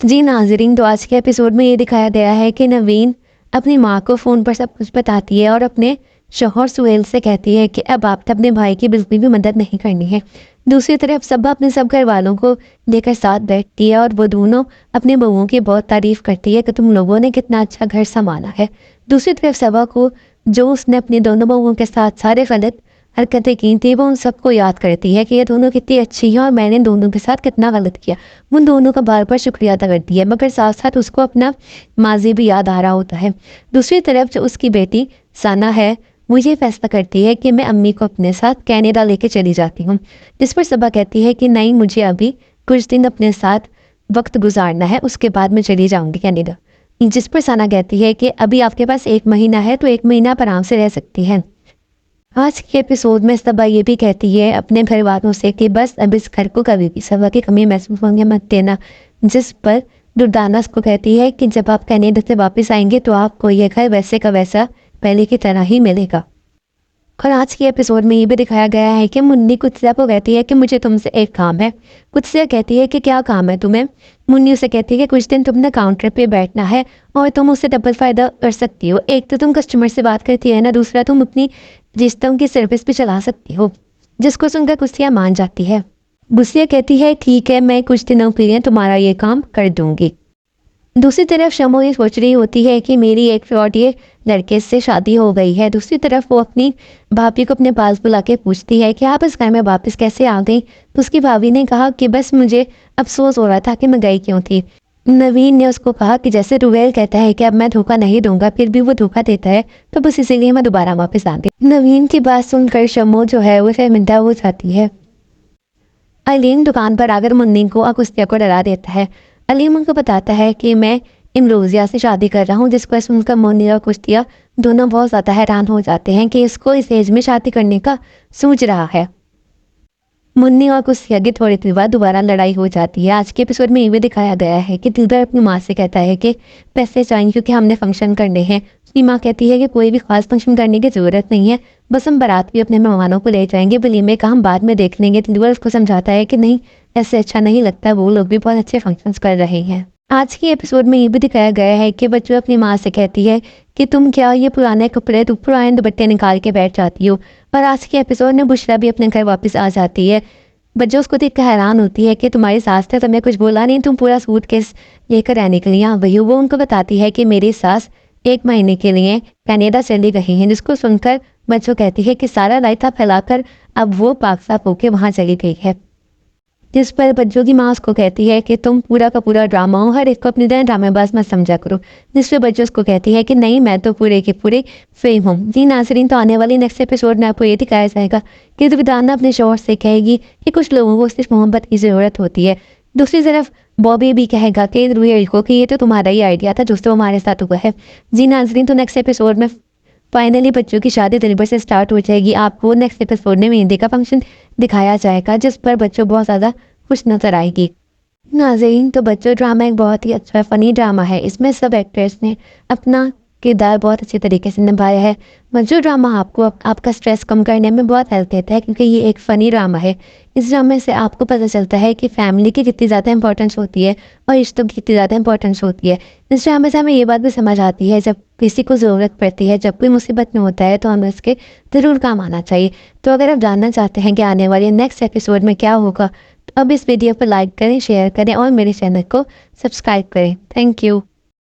जी नाज़रीन, तो आज के एपिसोड में ये दिखाया गया है कि नवीन अपनी माँ को फ़ोन पर सब कुछ बताती है और अपने शौहर सुहेल से कहती है कि अब आप अपने भाई की बिल्कुल भी मदद नहीं करनी है। दूसरी तरफ सबा अपने सब घर वालों को लेकर साथ बैठती है और वो दोनों अपने बहुओं की बहुत तारीफ करती है कि तुम लोगों ने कितना अच्छा घर संभाला है। दूसरी तरफ सबा को जो उसने अपनी दोनों बहुओं के साथ सारे गलत हरकतें की थी वो उन सबको याद करती है कि ये दोनों कितनी अच्छी हैं और मैंने दोनों के साथ कितना गलत किया। वो उन दोनों का बार बार शुक्रिया अदा करती है, मगर साथ साथ उसको अपना माजी भी याद आ रहा होता है। दूसरी तरफ जो उसकी बेटी सना है वो ये फैसला करती है कि मैं अम्मी को अपने साथ कनाडा लेके चली जाती हूँ, जिस पर सबा कहती है कि नहीं, मुझे अभी कुछ दिन अपने साथ वक्त गुजारना है, उसके बाद मैं चली जाऊँगी कनाडा। जिस पर सना कहती है कि अभी आपके पास 1 महीना है तो 1 महीना आप आराम से रह सकती हैं। आज के एपिसोड में सबा ये भी कहती है अपने घर वालों से कि बस अब इस घर को कभी भी सबा की कमी महसूस होने मत देना। जिस पर दुर्दाना उसको कहती है कि जब आप कनाडा से वापस आएंगे तो आपको ये घर वैसे का वैसा पहले की तरह ही मिलेगा। और आज के एपिसोड में ये भी दिखाया गया है कि मुन्नी कुत्सिया को कहती है कि मुझे तुमसे एक काम है। कुत्सिया कहती है कि क्या काम है तुम्हें। मुन्नी उसे कहती है कि कुछ दिन तुमने काउंटर पे बैठना है और तुम उससे डबल फायदा कर सकती हो। एक तो तुम कस्टमर से बात करती है ना, दूसरा तुम अपनी रिश्तों की सर्विस भी चला सकती हो। जिसको सुनकर कुत्सिया मान जाती है। गुस्सिया कहती है ठीक है, मैं कुछ दिनों के लिए तुम्हारा ये काम कर दूंगी। दूसरी तरफ शमो ये सोच रही होती है कि मेरी एक फ्रॉड ये लड़के से शादी हो गई है। दूसरी तरफ वो अपनी भाभी को अपने पास बुला के पूछती है कि आप इस घर में वापस कैसे आ गई। तो उसकी भाभी ने कहा कि बस मुझे अफसोस हो रहा था कि मैं गई क्यों थी। नवीन ने उसको कहा कि जैसे रुवेल कहता है कि अब मैं धोखा नहीं दूंगा, फिर भी वो धोखा देता है, तो बस इसीलिए मैं दोबारा वापस आ गई। नवीन की बात सुनकर शमो जो है वो शर्मिंदा हो जाती है। अलीम दुकान पर आकर मुन्नी को अकुस्तिया को डरा देता है। अलीम उनको बताता है कि मैं इमरोजिया से शादी कर रहा हूँ, जिसको सुनकर मुन्नी और कुश्तिया दोनों बहुत ज़्यादा हैरान हो जाते हैं कि इसको इस एज में शादी करने का सोच रहा है। मुन्नी और कुश्तिया की थोड़ी देर बाद दोबारा लड़ाई हो जाती है। आज के एपिसोड में ये भी दिखाया गया है कि दिलबर अपनी माँ से कहता है कि पैसे चाहिए क्योंकि हमने फंक्शन करने हैं। उसकी माँ कहती है कि कोई भी खास फंक्शन करने की ज़रूरत नहीं है, बस हम बारात भी अपने मेहमानों को ले जाएंगे, वलीमे का हम बाद में देख लेंगे। दिलबर उसको समझाता है कि नहीं, ऐसे अच्छा नहीं लगता, वो लोग भी बहुत अच्छे फंक्शंस कर रहे हैं। आज के एपिसोड में ये भी दिखाया गया है कि बच्चों अपनी माँ से कहती है कि तुम क्या ये पुराने कपड़े तो पुराने दुपट्टे निकाल के बैठ जाती हो। और आज के एपिसोड में बुशरा भी अपने घर वापस आ जाती है। बच्चों उसको देख कर हैरान होती है कि तुम्हारी सास ने तुम्हें कुछ बोला नहीं, तुम पूरा सूट केस लेकर रहने के लिए आ गई हो। वो उनको बताती है कि मेरी सास 1 महीने के लिए कनाडा चली गई हैं, जिसको सुनकर बच्चों कहती है कि सारा रायता फैलाकर अब वो पाक साफ होकर वहाँ चली गई है। जिस पर बच्चों की माँ उसको कहती है कि तुम पूरा का पूरा ड्रामा हो, हर एक को अपनी तरह ड्रामेबाज मत समझा करो। जिस पर बच्चों उसको कहती है कि नहीं, मैं तो पूरे के पूरे फेम हूँ। जी नाज़रीन, तो आने वाली नेक्स्ट एपिसोड में आपको ये दिखाया जाएगा कि दुविधाना अपने शौहर से कहेगी कि कुछ लोगों को सिर्फ मोहब्बत की ज़रूरत होती है। दूसरी तरफ बॉबी भी कहेगा कि रुहेल को कि ये तो तुम्हारा ही आइडिया था, दोस्तों हमारे साथ हुआ है। जी नाज़रीन, तो नेक्स्ट एपिसोड में फाइनली बच्चों की शादी दिलबर से स्टार्ट हो जाएगी। आपको नेक्स्ट एपिसोड में मेहंदी का फंक्शन दिखाया जाएगा, जिस पर बच्चों बहुत ज़्यादा खुश नजर आएगी। नाज़रीन, तो बच्चों ड्रामा एक बहुत ही अच्छा फनी ड्रामा है। इसमें सब एक्टर्स ने अपना किरदार बहुत अच्छे तरीके से निभाया है। बच्चों ड्रामा आपको आपका स्ट्रेस कम करने में बहुत हेल्प देता है, क्योंकि ये एक फ़नी ड्रामा है। इस ड्रामे से आपको पता चलता है कि फैमिली की कितनी ज़्यादा इंपॉर्टेंस होती है और रिश्तों की कितनी ज़्यादा इंपॉर्टेंस होती है। इस ड्रामे से हमें ये बात भी समझ आती है, जब किसी को ज़रूरत पड़ती है, जब कोई मुसीबत में होता है, तो हमें उसके ज़रूर काम आना चाहिए। तो अगर आप जानना चाहते हैं कि आने वाले नेक्स्ट एपिसोड में क्या होगा, तो अब इस वीडियो पर लाइक करें, शेयर करें और मेरे चैनल को सब्सक्राइब करें। Thank you.